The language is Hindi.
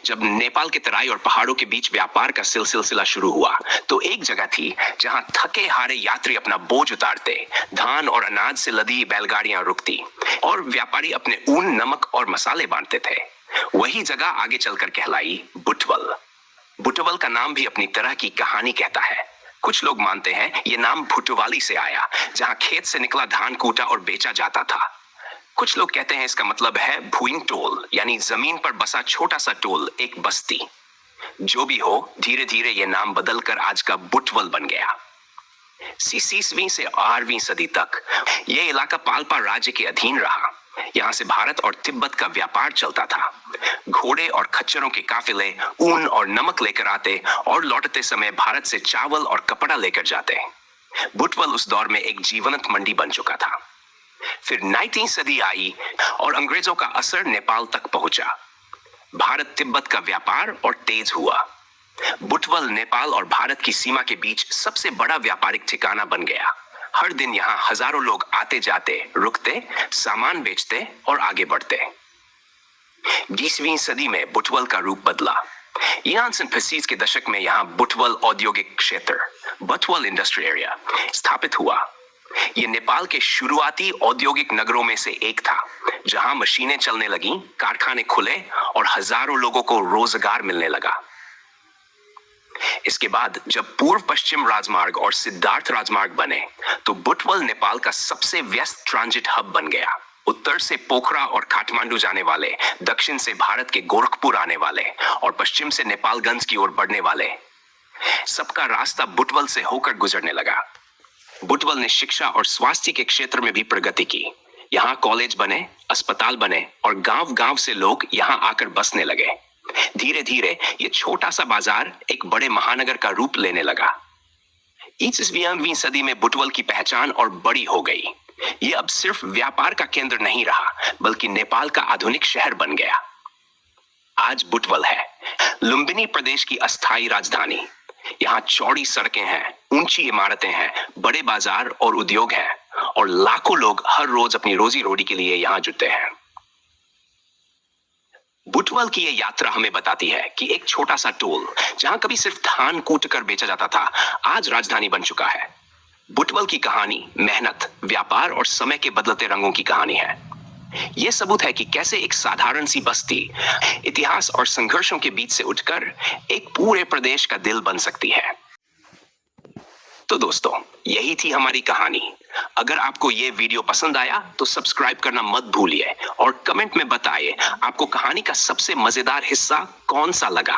जब नेपाल के तराई और पहाड़ों के बीच व्यापार का सिलसिला शुरू हुआ तो एक जगह थी जहां थके हारे यात्री अपना बोझ उतारते, धान और अनाज से लदी बैलगाड़ियां रुकती और व्यापारी अपने ऊन, नमक और मसाले बांटते थे। वही जगह आगे चलकर कहलाई बुटवल। बुटवल का नाम भी अपनी तरह की कहानी कहता है। कुछ लोग मानते हैं ये नाम भुटवाली से आया, जहां खेत से निकला धान कूटा और बेचा जाता था। कुछ लोग कहते हैं इसका मतलब है भूइंग टोल, यानी जमीन पर बसा छोटा सा टोल, एक बस्ती। जो भी हो, धीरे धीरे यह नाम बदलकर आज का बुटवल बन गया। 20वीं से 8वीं सदी तक यह इलाका पाल्पा राज्य के अधीन रहा। यहाँ से भारत और तिब्बत का व्यापार चलता था। घोड़े और खच्चरों के काफिले ऊन और नमक लेकर आते और लौटते समय भारत से चावल और कपड़ा लेकर जाते। बुटवल उस दौर में एक जीवंत मंडी बन चुका था। फिर 19वीं सदी आई और अंग्रेजों का असर नेपाल तक पहुंचा। भारत तिब्बत का व्यापार और तेज हुआ। बुटवल नेपाल और भारत की सीमा के बीच सबसे बड़ा व्यापारिक ठिकाना बन गया। हर दिन यहाँ हजारों लोग आते जाते, रुकते, सामान बेचते और आगे बढ़ते। 20वीं सदी में बुटवल का रूप बदला। यानसन फसीज के दशक में यहाँ बुटवल औद्योगिक क्षेत्र, बुटवल इंडस्ट्री एरिया स्थापित हुआ। ये नेपाल के शुरुआती औद्योगिक नगरों में से एक था, जहां मशीनें चलने लगीं, कारखाने खुले और हजारों लोगों को रोजगार मिलने लगा। इसके बाद जब पूर्व पश्चिम राजमार्ग और सिद्धार्थ राजमार्ग बने तो बुटवल नेपाल का सबसे व्यस्त ट्रांजिट हब बन गया। उत्तर से पोखरा और काठमांडू जाने वाले, दक्षिण से भारत के गोरखपुर आने वाले और पश्चिम से नेपालगंज की ओर बढ़ने वाले, सबका रास्ता बुटवल से होकर गुजरने लगा। बुटवल ने शिक्षा और स्वास्थ्य के क्षेत्र में भी प्रगति की। यहाँ कॉलेज बने, अस्पताल बने और गांव-गांव से लोग यहाँ आकर बसने लगे। धीरे धीरे ये छोटा सा बाजार एक बड़े महानगर का रूप लेने लगा। 21वीं सदी में बुटवल की पहचान और बड़ी हो गई। ये अब सिर्फ व्यापार का केंद्र नहीं रहा, बल्कि नेपाल का आधुनिक शहर बन गया। आज बुटवल है लुम्बिनी प्रदेश की अस्थायी राजधानी। यहाँ चौड़ी सड़कें हैं, ऊंची इमारतें हैं, बड़े बाजार और उद्योग हैं और लाखों लोग हर रोज अपनी रोजी रोटी के लिए यहाँ जुटते हैं। बुटवल की यह यात्रा हमें बताती है कि एक छोटा सा टोल, जहां कभी सिर्फ धान कूटकर बेचा जाता था, आज राजधानी बन चुका है। बुटवल की कहानी मेहनत, व्यापार और समय के बदलते रंगों की कहानी है। यह सबूत है कि कैसे एक साधारण सी बस्ती इतिहास और संघर्षों के बीच से उठकर एक पूरे प्रदेश का दिल बन सकती है। तो दोस्तों, यही थी हमारी कहानी। अगर आपको ये वीडियो पसंद आया तो सब्सक्राइब करना मत भूलिए और कमेंट में बताइए आपको कहानी का सबसे मजेदार हिस्सा कौन सा लगा।